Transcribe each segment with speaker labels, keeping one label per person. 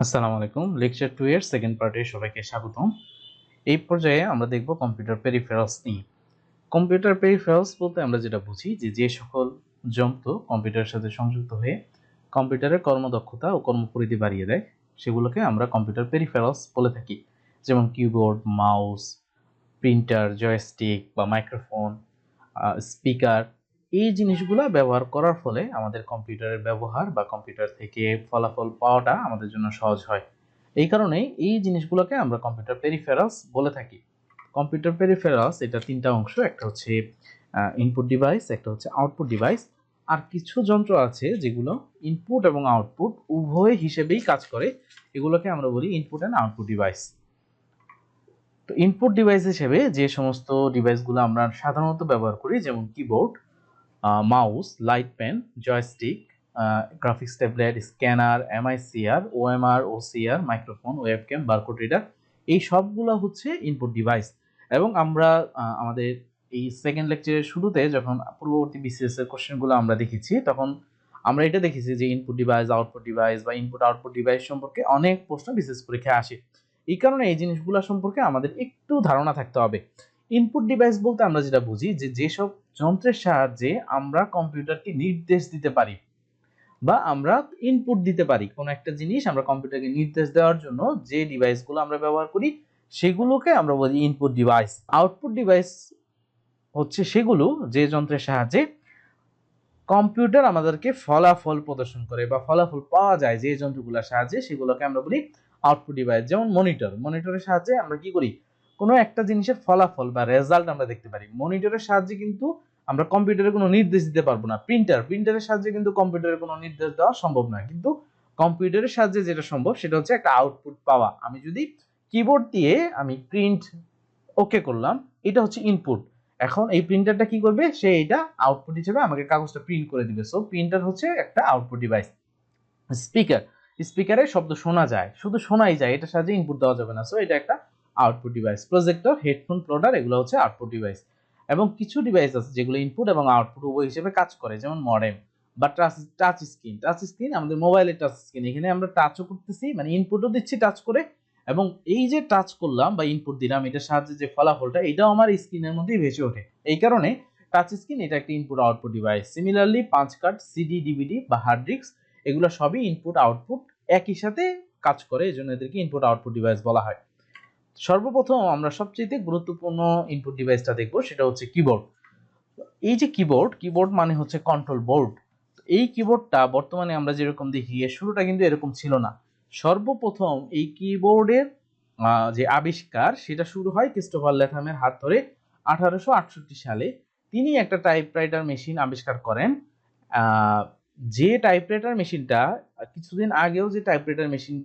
Speaker 1: আসসালামু আলাইকুম। লেকচার 2 এর সেকেন্ড পার্টে সবাইকে স্বাগতম। এই পর্যায়ে আমরা দেখব কম্পিউটার পেরিফেরালস নিয়ে। কম্পিউটার পেরিফেরালস বলতে আমরা যেটা বুঝি যে সকল যন্ত্র কম্পিউটারের সাথে সংযুক্ত হয়ে কম্পিউটারের কর্মদক্ষতা ও কর্মপরিধি বাড়িয়ে দেয়, সেগুলোকে আমরা কম্পিউটার পেরিফেরালস বলে থাকি। যেমন কিবোর্ড, মাউস, প্রিন্টার, জয়স্টিক বা মাইক্রোফোন, স্পিকার। এই জিনিসগুলো ব্যবহার করার ফলে আমাদের কম্পিউটারের ব্যবহার বা কম্পিউটার থেকে ফলাফল পাওয়াটা আমাদের জন্য সহজ হয়। এই কারণেই এই জিনিসগুলোকে আমরা কম্পিউটার পেরিফেরালস বলে থাকি। কম্পিউটার পেরিফেরালস এটা তিনটা অংশ, একটা হচ্ছে ইনপুট ডিভাইস, একটা হচ্ছে আউটপুট ডিভাইস, আর কিছু যন্ত্র আছে যেগুলো ইনপুট এবং আউটপুট উভয় হিসেবেই কাজ করে। এগুলোকে আমরা বলি ইনপুট অ্যান্ড আউটপুট ডিভাইস। তো ইনপুট ডিভাইস হিসেবে যে সমস্ত ডিভাইসগুলো আমরা সাধারণত ব্যবহার করি, যেমন keyboard, mouse, light pen, joystick, graphics tablet, scanner, MICR, OMR, OCR, microphone, webcam, barcode reader, এই সবগুলো হচ্ছে ইনপুট ডিভাইস। এবং আমরা আমাদের এই সেকেন্ড লেকচারের শুরুতে যখন পূর্ববর্তী বিসিএস এর কোশ্চেনগুলো আমরা দেখেছি, তখন আমরা এটা দেখেছি যে ইনপুট ডিভাইস, আউটপুট ডিভাইস বা ইনপুট আউটপুট ডিভাইস সম্পর্কে অনেক প্রশ্ন বিসিএস পরীক্ষায় আসে। এই কারণে এই জিনিসগুলো সম্পর্কে আমাদের একটু ধারণা থাকতে হবে। ইনপুট ডিভাইস বলতে আমরা যেটা বুঝি যে যেসব যন্ত্রের সাহায্যে আমরা কম্পিউটারকে নির্দেশ দিতে পারি বা আমরা ইনপুট দিতে পারি কোনো একটা জিনিস, আমরা কম্পিউটারকে নির্দেশ দেওয়ার জন্য যে ডিভাইসগুলো আমরা ব্যবহার করি সেগুলোকে আমরা বলি ইনপুট ডিভাইস। আউটপুট ডিভাইস হচ্ছে সেগুলো যে যন্ত্রের সাহায্যে কম্পিউটার আমাদেরকে ফলাফল প্রদর্শন করে বা ফলাফল পাওয়া যায় যে যন্ত্রগুলোর সাহায্যে, সেগুলোকে আমরা বলি আউটপুট ডিভাইস। যেমন মনিটরের সাহায্যে আমরা কি করি, কোনো একটা জিনিসের ফলাফল বা রেজাল্ট আমরা দেখতে পারি। মনিটরের সাহায্যে কিন্তু আমরা কম্পিউটারে কোনো নির্দেশ দিতে পারবো না। প্রিন্টারের সাহায্যে কিন্তু কম্পিউটারে কোনো নির্দেশ দেওয়া সম্ভব নয়, কিন্তু কম্পিউটারের সাহায্যে যেটা সম্ভব সেটা হচ্ছে একটা আউটপুট পাওয়া। আমি যদি কিবোর্ড দিয়ে আমি প্রিন্ট ওকে করলাম, এটা হচ্ছে ইনপুট। এখন এই প্রিন্টারটা কি করবে, সে এটা আউটপুট হিসেবে আমাকে কাগজটা প্রিন্ট করে দিবে। সো প্রিন্টার হচ্ছে একটা আউটপুট ডিভাইস। স্পিকার, স্পিকারে শব্দ শোনা যায়, শুধু শোনাই যায়, এটা সাহায্যে ইনপুট দেওয়া যাবে না। সো এটা একটা আউটপুট ডিভাইস। প্রজেক্টর, হেডফোন, প্লোডার, এগুলো হচ্ছে আউটপুট ডিভাইস। এবং কিছু ডিভাইস আছে যেগুলো ইনপুট এবং আউটপুট উভয় হিসেবে কাজ করে, যেমন মডেম বা টাচ স্ক্রিন। টাচ স্ক্রিন আমাদের মোবাইলের টাচ স্ক্রিন, এখানে আমরা টাচও করতেছি, মানে ইনপুটও দিচ্ছি টাচ করে, এবং এই যে টাচ করলাম বা ইনপুট দিলাম, এটার সাহায্যে যে ফলাফলটা এটাও আমার স্ক্রিনের মধ্যেই ভেসে ওঠে। এই কারণে টাচ স্ক্রিন এটা একটা ইনপুট আউটপুট ডিভাইস। সিমিলারলি পাঁচ কার্ড, সিডি, ডিভিডি বা হার্ড ডিস্ক, এগুলো সবই ইনপুট আউটপুট একই সাথে কাজ করে, এজন্য এদেরকে ইনপুট আউটপুট ডিভাইস বলা হয়। সর্বপ্রথম আমরা সবচেয়ে গুরুত্বপূর্ণ ইনপুট ডিভাইসটা দেখব, সেটা হচ্ছে কিবোর্ড। এই যে কিবোর্ড মানে হচ্ছে কন্ট্রোল বোর্ড। এই কিবোর্ডটা বর্তমানে আমরা যেরকম দেখি, এর শুরুটা কিন্তু এরকম ছিল না। সর্বপ্রথম এই কিবোর্ডের যে আবিষ্কার সেটা শুরু হয় ক্রিস্টোফার ল্যাথামের হাত ধরে 1868 সালে। তিনি একটা টাইপরাইটার মেশিন আবিষ্কার করেন। যে টাইপরাইটার মেশিনটা কিছুদিন আগেও যে টাইপরাইটার মেশিন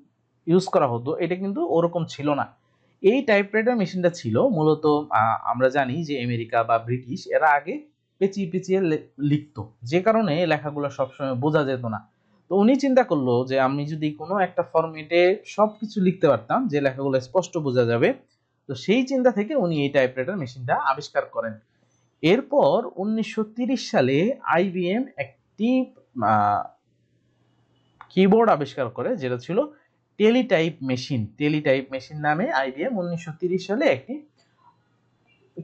Speaker 1: ইউজ করা হতো, এটা কিন্তু ওরকম ছিল না। এই টাইপরাইটার মেশিনটা ছিল মূলত, আমরা জানি যে আমেরিকা বা ব্রিটিশ এরা আগে পেঁচিয়ে পেঁচিয়ে লিখতো, যে কারণে লেখাগুলো সবসময় বোঝা যেত না। তো উনি চিন্তা করলো যে আমি যদি কোনো একটা ফরম্যাটে সবকিছু লিখতে পারতাম যে লেখাগুলো স্পষ্ট বোঝা যাবে, তো সেই চিন্তা থেকে উনি এই টাইপরাইটার মেশিনটা আবিষ্কার করেন। এরপর 1930 সালে আইবিএম একটি কিবোর্ড আবিষ্কার করে, যেটা ছিল টেলিটাইপ মেশিন নামে আইবিএম 1930 সালে একটি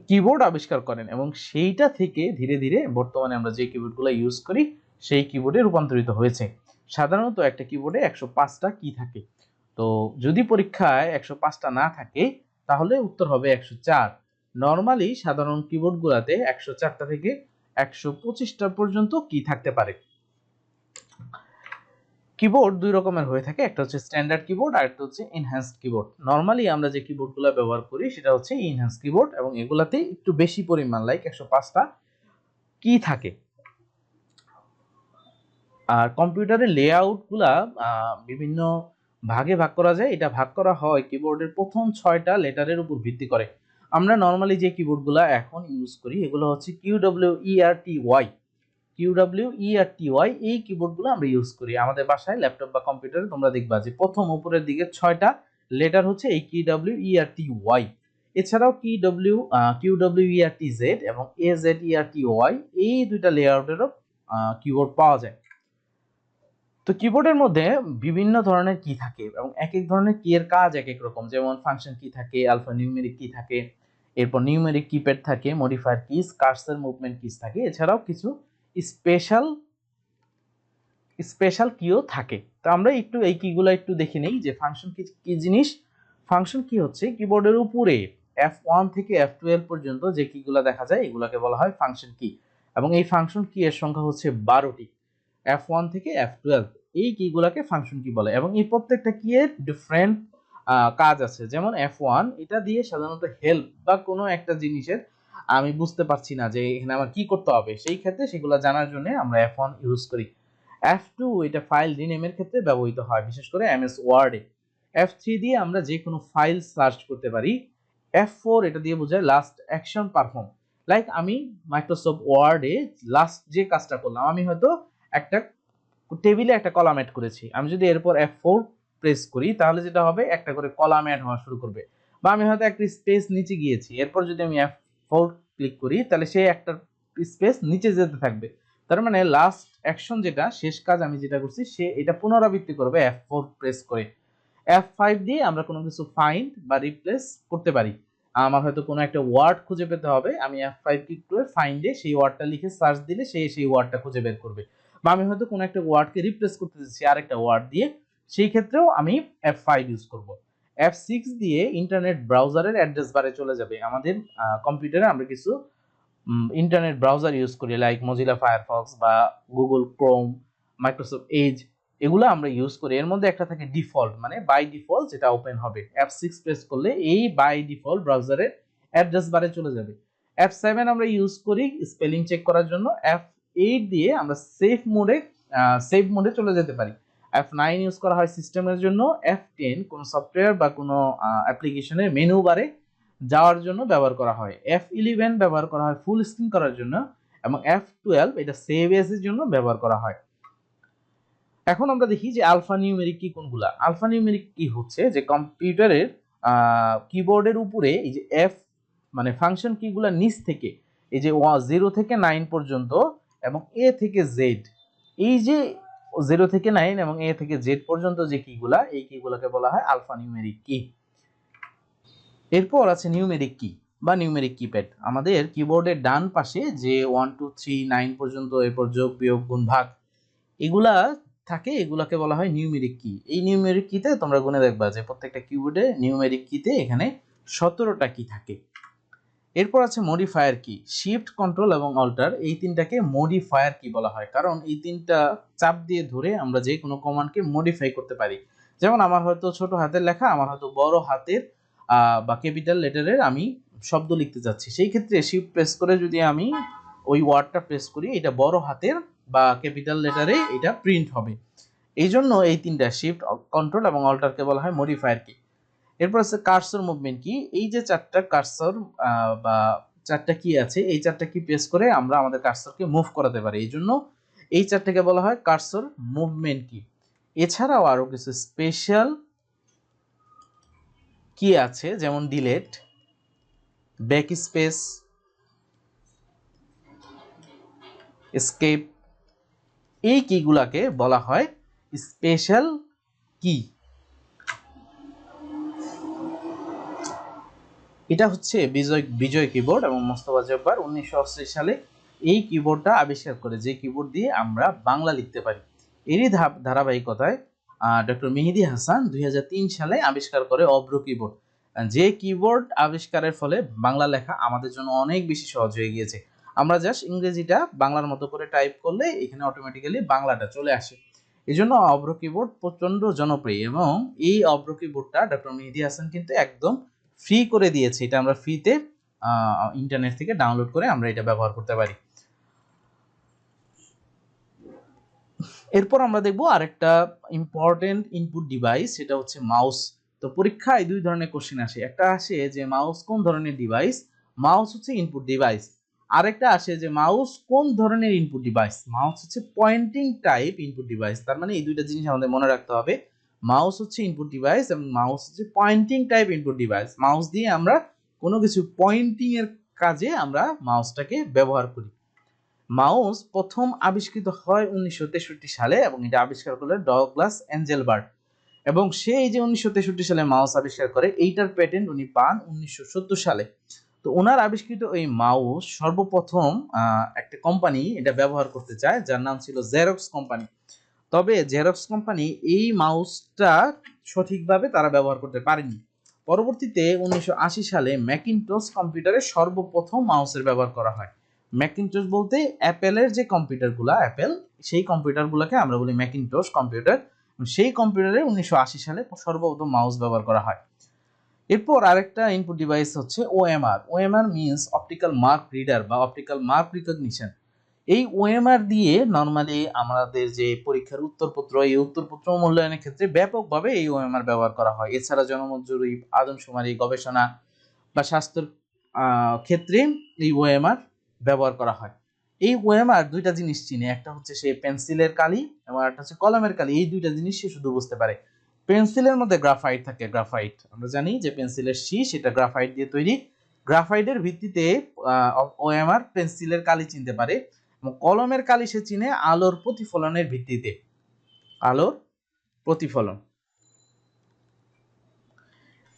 Speaker 1: কিবোর্ড আবিষ্কার করেন, এবং সেইটা থেকে ধীরে ধীরে বর্তমানে আমরা যে কিবোর্ডগুলো ইউজ করি সেই কিবোর্ডে রূপান্তরিত হয়েছে। সাধারণত একটা কিবোর্ডে 105টা কি থাকে, তো যদি পরীক্ষায় 105টা না থাকে তাহলে উত্তর হবে 104। নর্মালি সাধারণ কিবোর্ডগুলোতে 104টা থেকে 125টা পর্যন্ত কি থাকতে পারে। কিবোর্ড দুই রকমের হয়ে থাকে, একটা হচ্ছে স্ট্যান্ডার্ড কিবোর্ড আর একটা হচ্ছে এনহ্যান্সড কিবোর্ড। নরমালি আমরা যে কিবোর্ডগুলো ব্যবহার করি সেটা হচ্ছে এনহ্যান্সড কিবোর্ড, এবং এগুলাতে একটু বেশি পরিমাণ লাইক 105টা কি থাকে। আর কম্পিউটারের লেআউটগুলা বিভিন্ন ভাগে ভাগ করা যায়। এটা ভাগ করা হয় কিবোর্ডের প্রথম 6টা লেটারের উপর ভিত্তি করে। আমরা নরমালি যে কিবোর্ডগুলো এখন ইউজ করি এগুলো হচ্ছে কিউডব্লিউইআরটিওয়াই, এই কিবোর্ডগুলো আমরা ইউজ করি আমাদের বাসায়, ল্যাপটপ বা কম্পিউটারে। তোমরা দেখবা যে প্রথম উপরের দিকে 6টা লেটার হচ্ছে এই কিউডব্লিউইআরটিওয়াই। এছাড়াও কিউডব্লিউইআরটিজেড এবং এজেডইআরটিওয়াই, এই দুইটা লেআউটেরও কিবোর্ড পাওয়া যায়। তো কিবোর্ডের মধ্যে বিভিন্ন ধরনের কি থাকে এবং এক এক ধরনের কি এর কাজ এক এক রকম, যেমন ফাংশন কি থাকে, আলফা নিউমেরিক কি থাকে, এরপর নিউমেরিক কিপ্যাড থাকে, modifier kiss, cursor movement kiss থাকে, এছাড়াও কিছু স্পেশাল স্পেশাল কিও থাকে। তো আমরা একটু এই কিগুলো একটু দেখে নেই যে ফাংশন কি কি জিনিস। ফাংশন কি হচ্ছে কিবোর্ডের উপরে F1 থেকে F12 পর্যন্ত যে কিগুলো দেখা যায় এগুলোকে বলা হয় ফাংশন কি, এবং এই ফাংশন কি এর সংখ্যা হচ্ছে 12টি, F1 থেকে F12 এই কিগুলোকে ফাংশন কি বলে। এবং এই প্রত্যেকটা কি এর ডিফারেন্ট কাজ আছে। যেমন F1 এটা দিয়ে সাধারণত হেল্প বা কোনো একটা জিনিসের আমি বুঝতে পারছি না যে এখানে আমার কি করতে হবে, সেই ক্ষেত্রে সেগুলো জানার জন্য আমরা F1 ইউজ করি। F2 এটা ফাইল রিনেমের ক্ষেত্রে ব্যবহৃত হয়, বিশেষ করে এমএস ওয়ার্ডে। F3 দিয়ে আমরা যে কোনো ফাইল সার্চ করতে পারি। F4 এটা দিয়ে বোঝায় লাস্ট অ্যাকশন পারফর্ম। লাইক আমি মাইক্রোসফট ওয়ার্ডে লাস্ট যে কাজটা করলাম, আমি হয়তো একটা টেবিলে একটা কলাম অ্যাড করেছি, আমি যদি এরপর F4 প্রেস করি তাহলে যেটা হবে একটা করে কলাম অ্যাড হওয়া শুরু করবে। বা আমি হয়তো একটা স্পেস নিচে গিয়েছি, এরপর যদি আমি F4 ক্লিক করি তাহলে সেই একটা স্পেস নিচে যেতে থাকবে। তার মানে লাস্ট অ্যাকশন যেটা শেষ কাজ আমি যেটা করছি সে এটা পুনরাবৃত্তি করবে F4 প্রেস করে। F5 দিয়ে আমরা কোনো কিছু ফাইন্ড বা রিপ্লেস করতে পারি। আমার হয়তো কোনো একটা ওয়ার্ড খুঁজে পেতে হবে, আমি F5 ক্লিক করে ফাইন্ডে সেই ওয়ার্ডটা লিখে সার্চ দিলে সেই ওয়ার্ডটা খুঁজে বের করবে। বা আমি হয়তো কোনো একটা ওয়ার্ডকে রিপ্লেস করতে চাচ্ছি আরেকটা ওয়ার্ড দিয়ে, সেই ক্ষেত্রেও আমি F5 ইউজ করব। F6 দিয়ে ইন্টারনেট ব্রাউজারের অ্যাড্রেস বারে চলে যাবে। আমাদের কম্পিউটারে আমরা কিছু ইন্টারনেট ব্রাউজার ইউজ করি, লাইক মজিলা ফায়ারফক্স বা গুগল ক্রোম, মাইক্রোসফট এজ, এগুলো আমরা ইউজ করি। এর মধ্যে একটা থাকে ডিফল্ট, মানে বাই ডিফল্ট যেটা ওপেন হবে। F6 প্রেস করলে এই বাই ডিফল্ট ব্রাউজারের অ্যাড্রেস বারে চলে যাবে। F7 আমরা ইউজ করি স্পেলিং চেক করার জন্য। F8 দিয়ে আমরা সেভ মোডে চলে যেতে পারি। F9 ইউজ করা হয় সিস্টেমের জন্য। F10 কোন সফটওয়্যার বা কোনো অ্যাপ্লিকেশনের মেনু বারে যাওয়ার জন্য ব্যবহার করা হয়। F11 ব্যবহার করা হয় ফুল স্ক্রিন করার জন্য, এবং F12 এটা সেভ এজ এর জন্য ব্যবহার করা হয়। এখন আমরা দেখি যে আলফা নিউমেরিক কি কোনগুলা। আলফা নিউমেরিক কি হচ্ছে যে কম্পিউটারের কিবোর্ডের উপরে এই যে F মানে ফাংশন কিগুলা নিচ থেকে এই যে 0 থেকে 9 পর্যন্ত এবং A থেকে Z, এই যে 0 থেকে 9 এবং A থেকে Z পর্যন্ত যে কিগুলা, এই কিগুলাকে বলা হয় আলফা নিউমেরিক কি। এরপর আছে নিউমেরিক কি বা নিউমেরিক কিপ্যাড। আমাদের কিবোর্ডের ডান পাশে যে 1 2 3 9 পর্যন্ত, এরপর যোগ বিয়োগ গুণ ভাগ এগুলা থাকে, এগুলাকে বলা হয় নিউমেরিক কি। এই নিউমেরিক কিতে তোমরা গুনে দেখবা যে প্রত্যেকটা কিবোর্ডে নিউমেরিক কিতে এখানে 17টা কি থাকে। এরপর আছে মডিফায়ার কি। শিফট, কন্ট্রোল এবং অল্টার এই তিনটাকে মডিফায়ার কি বলা হয়, কারণ এই তিনটা চাপ দিয়ে ধরে আমরা যে কোনো কমান্ডকে মডিফাই করতে পারি। যেমন আমার হয়তো ছোট হাতের লেখা, আমার হয়তো বড় হাতের বা ক্যাপিটাল লেটারের আমি শব্দ লিখতে যাচ্ছি, সেই ক্ষেত্রে শিফট প্রেস করে যদি আমি ওই ওয়ার্ডটা প্রেস করি, এটা বড় হাতের বা ক্যাপিটাল লেটারে এটা প্রিন্ট হবে। এই জন্য এই তিনটা শিফট, কন্ট্রোল এবং অল্টারকে বলা হয় মডিফায়ার কি। এরপর আছে কার্সর মুভমেন্ট কি। এই যে চারটা কার্সর বা চারটা কি আছে, এই চারটা কি প্রেস করে আমরা আমাদের কার্সরকে মুভ করাতে পারি, এই জন্য এই চারটাকে বলা হয় কার্সর মুভমেন্ট কি। এছাড়াও আরো কিছু স্পেশাল কি আছে, যেমন ডিলেট, ব্যাক স্পেস, এসকেপ, এই কিগুলাকে বলা হয় স্পেশাল কি। এটা হচ্ছে বিজয় কিবোর্ড এবং মোস্তফা জব্বার 1980 সালে এই কিবোর্ডটা আবিষ্কার করে, যে কিবোর্ড দিয়ে আমরা বাংলা লিখতে পারি। এরই ধারাবাহিকতায় ডক্টর মেহেদী হাসান 2003 সালে আবিষ্কার করে অভ্র কিবোর্ড, যে কিবোর্ড আবিষ্কারের ফলে বাংলা লেখা আমাদের জন্য অনেক বেশি সহজ হয়ে গিয়েছে। আমরা জাস্ট ইংরেজিটা বাংলার মতো করে টাইপ করলে এখানে অটোমেটিক্যালি বাংলাটা চলে আসে। এই জন্য অভ্র কিবোর্ড প্রচন্ড জনপ্রিয়, এবং এই অভ্র কিবোর্ডটা ডক্টর মেহেদী হাসান কিন্তু একদম ফ্রি করে দিয়েছে। এটা আমরা ফ্রিতে ইন্টারনেট থেকে ডাউনলোড করে আমরা এটা ব্যবহার করতে পারি। এরপর আমরা দেখব আরেকটা ইম্পর্টেন্ট ইনপুট ডিভাইস, সেটা হচ্ছে মাউস। তো পরীক্ষায় দুই ধরনের কোশ্চেন আসে, একটা আসে যে মাউস কোন ধরনের ডিভাইস, মাউস হচ্ছে ইনপুট ডিভাইস। আরেকটা আসে যে মাউস কোন ধরনের ইনপুট ডিভাইস, মাউস হচ্ছে পয়েন্টিং টাইপ ইনপুট ডিভাইস। তার মানে এই দুইটা জিনিস আমাদের মনে রাখতে হবে, মাউস হচ্ছে ইনপুট ডিভাইস এবং মাউস হচ্ছে pointing type input device. Mouse দিয়ে আমরা কোনো কিছু পয়েন্টিং এর কাজে আমরা মাউসটাকে ব্যবহার করি। মাউস প্রথম আবিষ্কৃত হয় 1963 সালে এবং এটা আবিষ্কার করলেন ডগলাস এঞ্জেলবার্ট, এবং সে এই যে 1963 সালে মাউস আবিষ্কার করে এইটার প্যাটেন্ট উনি পান 1970 সালে। তো ওনার আবিষ্কৃত এই মাউস সর্বপ্রথম একটা কোম্পানি এটা ব্যবহার করতে চায় যার নাম ছিল জেরক্স কোম্পানি। তবে জেরক্স কোম্পানি এই মাউসটা সঠিকভাবে তারা ব্যবহার করতে পারেনি। পরবর্তীতে 1980 সালে ম্যাকিনটশ কম্পিউটারে সর্বপ্রথম মাউসের ব্যবহার করা হয়। ম্যাকিনটশ বলতে অ্যাপেলের যে কম্পিউটারগুলো, অ্যাপেল সেই কম্পিউটারগুলোকে আমরা বলি ম্যাকিনটশ কম্পিউটার। সেই কম্পিউটারে 1980 সালে সর্বপ্রথম মাউস ব্যবহার করা হয়। এরপর আরেকটা ইনপুট ডিভাইস হচ্ছে OMR. OMR means optical mark reader বা অপটিক্যাল মার্ক রিকগনিশন। এই ওএমআর দিয়ে নর্মালি আমাদের যে পরীক্ষার উত্তরপত্র, এই উত্তরপত্র মূল্যায়নের ক্ষেত্রে ব্যাপকভাবে এই ওএমআর ব্যবহার করা হয়। এছাড়া জনমত জরিপ, আদমশুমারি, গবেষণা বা স্বাস্থ্যের ক্ষেত্রে এই ওএমআর ব্যবহার করা হয়। এই ওএমআর দুইটা জিনিস চিনে, একটা হচ্ছে সে পেন্সিলের কালি এবং একটা হচ্ছে কলমের কালি। এই দুইটা জিনিস সে শুধু বুঝতে পারে। পেন্সিলের মধ্যে গ্রাফাইট থাকে। গ্রাফাইট আমরা জানি যে পেন্সিলের শীষ এটা গ্রাফাইট দিয়ে তৈরি। গ্রাফাইটের ভিত্তিতে ওএমআর পেন্সিলের কালি চিনতে পারে এবং কলমের কালি সে চিনে আলোর প্রতিফলনের ভিত্তিতে। আলোর প্রতিফলন।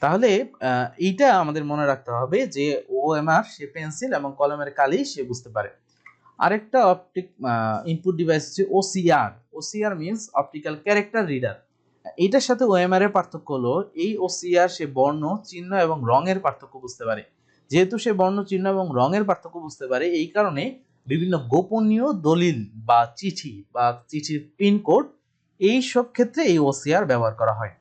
Speaker 1: তাহলে এইটা আমাদের মনে রাখতে হবে যে ওএমআর সে পেন্সিল এবং কলমের কালি সে বুঝতে পারে। আরেকটা অপটিক ইনপুট ডিভাইস হচ্ছে OCR. OCR means optical character reader. এটার সাথে ওএমআর এর পার্থক্য হলো এই ওসিআর সে বর্ণ, চিহ্ন এবং রঙের পার্থক্য বুঝতে পারে। যেহেতু সে বর্ণ, চিহ্ন এবং রঙের পার্থক্য বুঝতে পারে, এই কারণে বিভিন্ন গোপনীয় দলিল বা চিঠি বা চিঠির পিনকোড এই সব ক্ষেত্রে এই ওসিআর ব্যবহার করা হয়।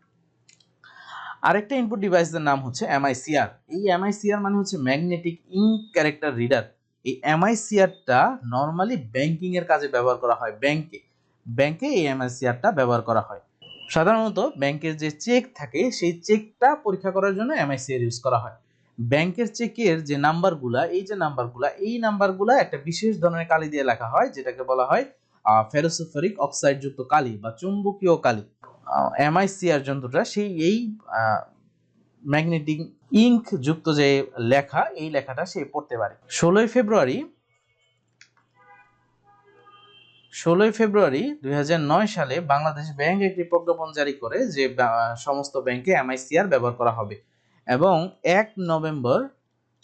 Speaker 1: আরেকটা ইনপুট ডিভাইসের নাম হচ্ছে এমআইসিআর। এই এমআইসিআর মানে হচ্ছে ম্যাগনেটিক ইঙ্ক ক্যারেক্টার রিডার। এই এমআইসিআরটা নর্মালি ব্যাংকিং এর কাজে ব্যবহার করা হয়। ব্যাংকে এই এমআইসিআরটা ব্যবহার করা হয়। সাধারণত ব্যাংকের যে চেক থাকে সেই চেকটা পরীক্ষা করার জন্য এমআইসিআর ইউজ করা হয়। ব্যাংকের চেকের যে নাম্বারগুলা, এই নাম্বারগুলা একটা বিশেষ ধরনের কালি দিয়ে লেখা হয়, যেটাকে বলা হয় ফেরোসোফেরিক অক্সাইড যুক্ত কালি বা চুম্বকীয় কালি। এমআইসিআর যন্ত্রটা সেই এই ম্যাগনেটিক ইঙ্ক যুক্ত যে লেখা, এই লেখাটা সে পড়তে পারে। 16 ফেব্রুয়ারি 2009 সালে বাংলাদেশ ব্যাংক একটি প্রজ্ঞাপন জারি করে যে সমস্ত ব্যাংকে এমআইসিআর ব্যবহার করা হবে, এবং 1 নভেম্বর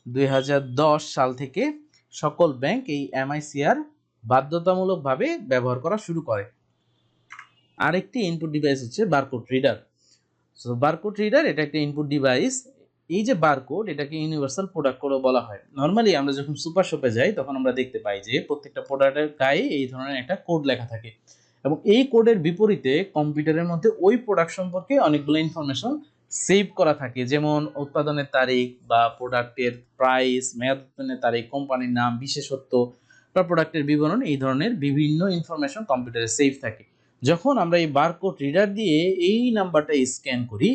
Speaker 1: 2010 সাল থেকে সকল ব্যাংক এই এমআইসিআর বাধ্যতামূলকভাবে ব্যবহার করা শুরু করে। আরেকটি ইনপুট ডিভাইস হচ্ছে barcode reader. So barcode reader এটা একটা ইনপুট ডিভাইস। এই যে বারকোড, এটাকে ইউনিভার্সাল প্রোডাক্ট কোডও বলা হয়। নর্মালি আমরা যখন সুপার শপে যাই তখন আমরা দেখতে পাই যে প্রত্যেকটা প্রোডাক্টের গায়ে এই ধরনের একটা কোড লেখা থাকে, এবং এই কোডের বিপরীতে কম্পিউটারের মধ্যে ওই প্রোডাক্ট সম্পর্কে অনেকগুলো ইনফরমেশন সেভ করা থাকে, যেমন উৎপাদনের তারিখ বা প্রোডাক্টের প্রাইস, মেয়াদ উত্তোলনের তারিখ, কোম্পানির নাম, বিশেষত্ব বা প্রোডাক্টের বিবরণ। এই ধরনের বিভিন্ন ইনফরমেশন কম্পিউটারে সেভ থাকে। যখন আমরা এই বারকোড রিডার দিয়ে এই নাম্বারটা স্ক্যান করি,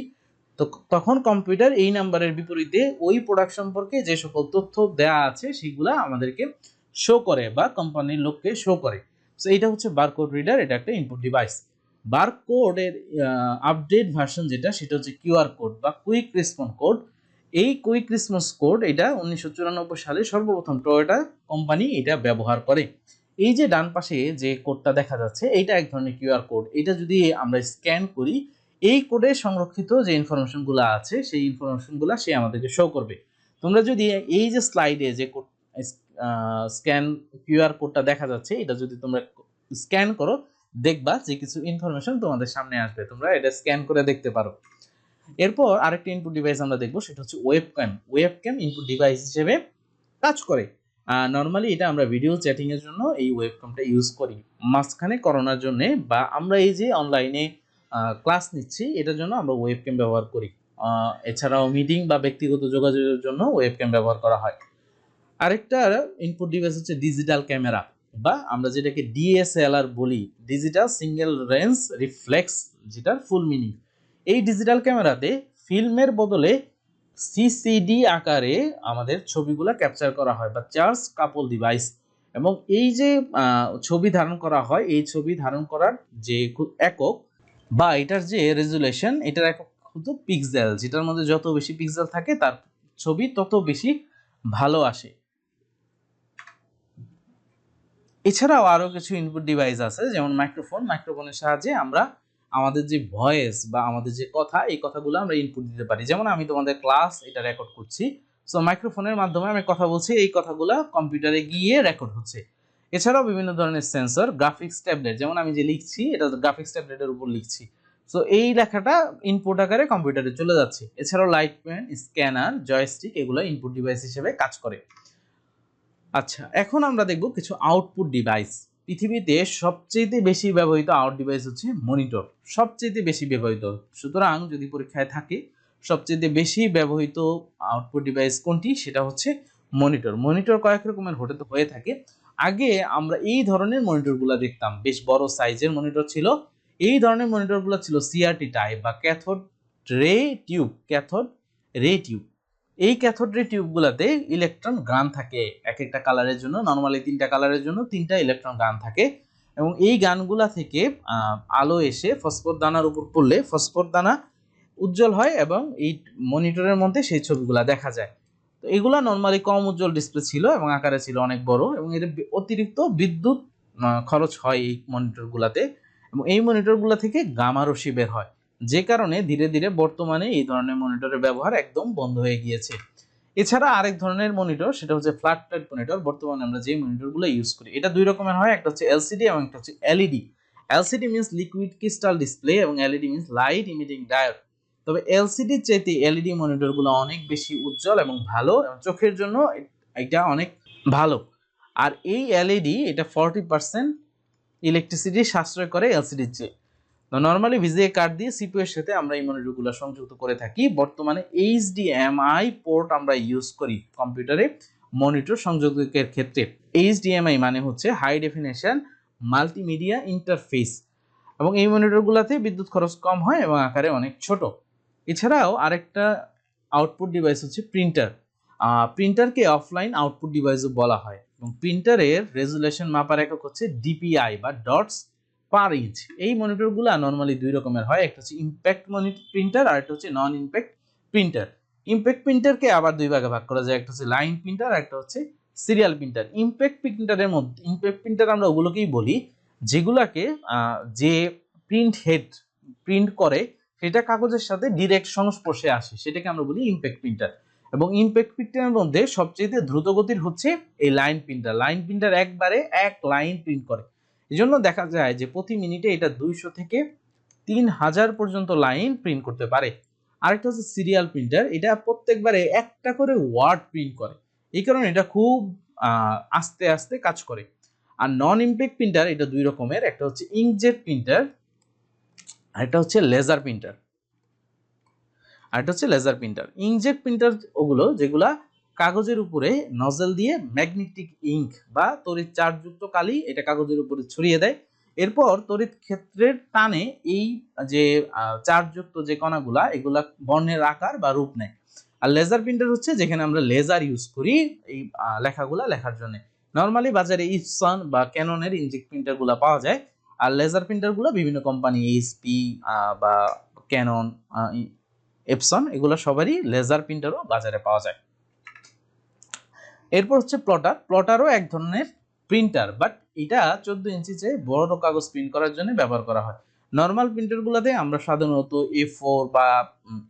Speaker 1: তো তখন কম্পিউটার এই নাম্বারের বিপরীতে ওই প্রোডাক্ট সম্পর্কে যে সকল তথ্য দেয়া আছে সেগুলা আমাদেরকে শো করে বা কোম্পানির লোককে শো করে। সো এটা হচ্ছে বারকোড রিডার, এটা একটা ইনপুট ডিভাইস। বারকোডের আপডেট ভার্সন যেটা, সেটা হচ্ছে কিউআর কোড বা কুইক রেসপন্স কোড। এই কুইক রেসপন্স কোড এটা 1994 সালে সর্বপ্রথম টয়োটা কোম্পানি এটা ব্যবহার করে। এই যে ডান পাশে যে কোডটা দেখা যাচ্ছে, এইটা এক ধরনের কিউআর কোড। এটা যদি আমরা স্ক্যান করি, এই কোডে সংরক্ষিত যে ইনফরমেশনগুলো আছে সেই ইনফরমেশনগুলো সে আমাদেরকে শো করবে। তোমরা যদি এই যে স্লাইডে যে স্ক্যান কিউআর কোডটা দেখা যাচ্ছে, এটা যদি তোমরা স্ক্যান করো, দেখবা যে কিছু ইনফরমেশন তোমাদের সামনে আসবে, তোমরা এটা স্ক্যান করে দেখতে পারো। এরপর আরেকটা ইনপুট ডিভাইস আমরা দেখবো, সেটা হচ্ছে ওয়েবক্যাম। ওয়েবক্যাম ইনপুট ডিভাইস হিসেবে কাজ করে। নর্মালি এটা আমরা ভিডিও চ্যাটিং এর জন্য এই ওয়েবক্যামটা ইউজ করি, মাঝখানে করোনার জন্য বা আমরা এই যে অনলাইনে ক্লাস নিচ্ছি এটার জন্য আমরা ওয়েবক্যাম ব্যবহার করি। এছাড়াও মিটিং বা ব্যক্তিগত যোগাযোগের জন্য ওয়েবক্যাম ব্যবহার করা হয়। আরেকটা ইনপুট ডিভাইস হচ্ছে ডিজিটাল ক্যামেরা, বা আমরা যেটাকে ডিএসএলআর বলি, ডিজিটাল সিঙ্গেল রেঞ্জ রিফ্লেক্স, যেটার ফুল মিনিং। এই ডিজিটাল ক্যামেরাতে ফিল্মের বদলে সিসিডি আকারে আমাদের ছবিগুলো ক্যাপচার করা হয়, বা চার্জ কাপল ডিভাইস। এবং এই যে ছবি ধারণ করা হয়, এই ছবি ধারণ করার যে একক বা এটার যে রেজুলেশন, এটার একক হচ্ছে পিক্সেল। যেটার মধ্যে যত বেশি পিক্সেল থাকে তার ছবি তত বেশি ভালো আসে। এছাড়াও আরো কিছু ইনপুট ডিভাইস আছে, যেমন মাইক্রোফোনের সাহায্যে আমরা আমাদের যে ভয়েস বা আমাদের যে কথা, এই কথাগুলো আমরা ইনপুট দিতে পারি। যেমন আমি তোমাদের ক্লাস এটা রেকর্ড করছি, সো মাইক্রোফোনের মাধ্যমে আমি কথা বলছি, এই কথাগুলো কম্পিউটারে গিয়ে রেকর্ড হচ্ছে। এছাড়াও বিভিন্ন ধরনের সেন্সর, গ্রাফিক্স ট্যাবলেট, যেমন আমি যে লিখছি এটা গ্রাফিক্স ট্যাবলেটের উপর লিখছি, সো এই লেখাটা ইনপুট আকারে কম্পিউটারে চলে যাচ্ছে। এছাড়াও লাইট পেন, স্ক্যানার, জয়স্টিক, এগুলো ইনপুট ডিভাইস হিসেবে কাজ করে। আচ্ছা, এখন আমরা দেখব কিছু আউটপুট ডিভাইস। পৃথিবীতে সবচেয়ে বেশি ব্যবহৃত আউট ডিভাইস হচ্ছে মনিটর, সবচেয়ে বেশি ব্যবহৃত। সুতরাং যদি পরীক্ষায় থাকে সবচেয়ে বেশি ব্যবহৃত আউটপুট ডিভাইস কোনটি, সেটা হচ্ছে মনিটর। মনিটর কয়েক রকমের হয়ে থাকে। আগে আমরা এই ধরনের মনিটরগুলো দেখতাম, বেশ বড় সাইজের মনিটর ছিল। এই ধরনের মনিটরগুলো ছিল সিআরটি টাইপ বা ক্যাথোড রে টিউব। এই ক্যাথোড রে টিউবগুলোতে ইলেকট্রন গান থাকে, এক একটা কালারের জন্য, নর্মালি 3টা কালারের জন্য 3টা ইলেকট্রন গান থাকে, এবং এই গানগুলা থেকে আলো এসে ফসফর দানার উপর পড়লে ফসফর দানা উজ্জ্বল হয় এবং এই মনিটরের মধ্যে সেই ছবিগুলা দেখা যায়। তো এগুলা নর্মালি কম উজ্জ্বল ডিসপ্লে ছিল এবং আকারে ছিল অনেক বড়, এবং এর অতিরিক্ত বিদ্যুৎ খরচ হয় এই মনিটরগুলাতে, এবং এই মনিটরগুলা থেকে গামা রশ্মি বের হয়, যে কারণে ধীরে ধীরে বর্তমানে এই ধরনের মনিটরের ব্যবহার একদম বন্ধ হয়ে গিয়েছে। এছাড়া আরেক ধরনের মনিটর, সেটা হচ্ছে ফ্ল্যাট প্লেট মনিটর। বর্তমানে আমরা যে মনিটরগুলো ইউজ করি, এটা দুই রকমের হয়, একটা হচ্ছে এলসিডি এবং একটা হচ্ছে LED. LCD means liquid crystal display এবং LED means light emitting diode. তবে এলসিডির চাইতে এলইডি মনিটরগুলো অনেক বেশি উজ্জ্বল এবং ভালো, এবং চোখের জন্য এটা অনেক ভালো। আর এই এলইডি এটা 40% ইলেকট্রিসিটি সাশ্রয় করে এলসিডির চেয়ে। নর্মালি ভিজিএ কার্ড দিয়ে সিপিইউ এর সাথে আমরা এই মনিটরগুলো সংযুক্ত করে থাকি। বর্তমানে এইচডিএমআই পোর্ট আমরা ইউজ করি কম্পিউটারে মনিটর সংযোগের ক্ষেত্রে। এইচডিএমআই মানে হচ্ছে হাই ডেফিনেশন মাল্টিমিডিয়া ইন্টারফেস, এবং এই মনিটরগুলোতে বিদ্যুৎ খরচ কম হয় এবং আকারে অনেক ছোট। এছাড়াও আরেকটা আউটপুট ডিভাইস হচ্ছে প্রিন্টার। প্রিন্টারকে অফলাইন আউটপুট ডিভাইসও বলা হয়, এবং প্রিন্টারের রেজুলেশন মাপার একক হচ্ছে ডিপিআই বা ডটস পার ইঞ্চ। এই মনিটরগুলো নর্মালি দুই রকমের হয়, একটা হচ্ছে ইম্প্যাক্ট প্রিন্টার আর একটা হচ্ছে নন ইম্প্যাক্ট প্রিন্টার। ইম্প্যাক্ট প্রিন্টারকে আবার দুই ভাগে ভাগ করা যায়, একটা হচ্ছে লাইন প্রিন্টার আর একটা হচ্ছে সিরিয়াল প্রিন্টার। ইম্প্যাক্ট প্রিন্টার আমরা ওগুলোকেই বলি যেগুলাকে যে প্রিন্ট হেড প্রিন্ট করে সেটা কাগজের সাথে ডিরেক্ট সংস্পর্শে আসে, সেটাকে আমরা বলি ইম্প্যাক্ট প্রিন্টার। এবং ইম্প্যাক্ট প্রিন্টারের মধ্যে সবচেয়ে দ্রুত গতির হচ্ছে এই লাইন প্রিন্টার একবারে এক লাইন প্রিন্ট করে। এই জন্য দেখা যায় যে প্রতি মিনিটে এটা 200 থেকে 3000 পর্যন্ত লাইন প্রিন্ট করতে পারে। আরেকটা হচ্ছে সিরিয়াল প্রিন্টার, এটা প্রত্যেকবারে একটা করে ওয়ার্ড প্রিন্ট করে, এই কারণে এটা খুব আস্তে আস্তে কাজ করে। আর নন ইম্প্যাক্ট প্রিন্টার এটা দুই রকমের, একটা হচ্ছে ইঙ্কজেট প্রিন্টার আর একটা হচ্ছে লেজার প্রিন্টার। ইঙ্কজেট প্রিন্টার ওগুলো যেগুলা কাগজের উপরে নজল দিয়ে ম্যাগনেটিক ইঙ্ক বা তড়িৎ চার্জযুক্ত কালি এটা কাগজের উপরে ছড়িয়ে দেয়, এরপর তড়িৎ ক্ষেত্রের টানে এই যে চার্জযুক্ত যে কণাগুলা এগুলা বর্ণের আকার বা রূপ নেয়। আর লেজার প্রিন্টার হচ্ছে যেখানে আমরা লেজার ইউজ করি এই লেখাগুলা লেখার জন্য। নর্মালি বাজারে ইপসন বা ক্যাননের ইঙ্কজেট প্রিন্টারগুলো পাওয়া যায়, আর লেজার প্রিন্টারগুলো বিভিন্ন কোম্পানি এইচপি বা ক্যানন, এপসন, এগুলো সবারই লেজার প্রিন্টারও বাজারে পাওয়া যায়। এরপর হচ্ছে প্লটারও এক ধরনের প্রিন্টার, বাট এটা 14 ইঞ্চি চেয়ে বড় কাগজ প্রিন্ট করার জন্য ব্যবহার করা হয়। নর্মাল প্রিন্টারগুলোতে আমরা সাধারণত A4 বা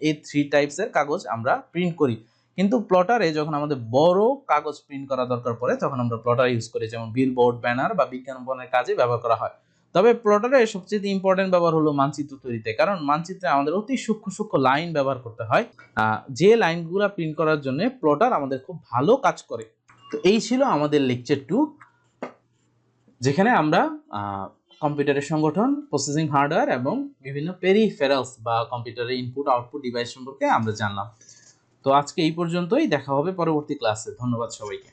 Speaker 1: A3 টাইপসের কাগজ আমরা প্রিন্ট করি, কিন্তু প্লটারে যখন আমাদের বড় কাগজ প্রিন্ট করা দরকার পড়ে তখন আমরা প্লটার ইউজ করি, যেমন বিলবোর্ড, ব্যানার বা বিজ্ঞাপনের কাজে ব্যবহার করা হয়। তবে প্লটারের সবচেয়ে ইম্পর্টেন্ট ব্যবহার হলো মানচিত্র তৈরিতে, কারণ মানচিত্রে আমাদের অতি সূক্ষ্ম লাইন ব্যবহার করতে হয়, যে লাইনগুলো প্রিন্ট করার জন্য প্লটার আমাদের খুব ভালো কাজ করে। তো এই ছিল আমাদের লেকচার 2, যেখানে আমরা কম্পিউটারের সংগঠন, প্রসেসিং হার্ডওয়্যার এবং বিভিন্ন পেরিফেরালস বা কম্পিউটারের ইনপুট আউটপুট ডিভাইস সম্পর্কে আমরা জানলাম। তো আজকে এই পর্যন্তই, দেখা হবে পরবর্তী ক্লাসে। ধন্যবাদ সবাইকে।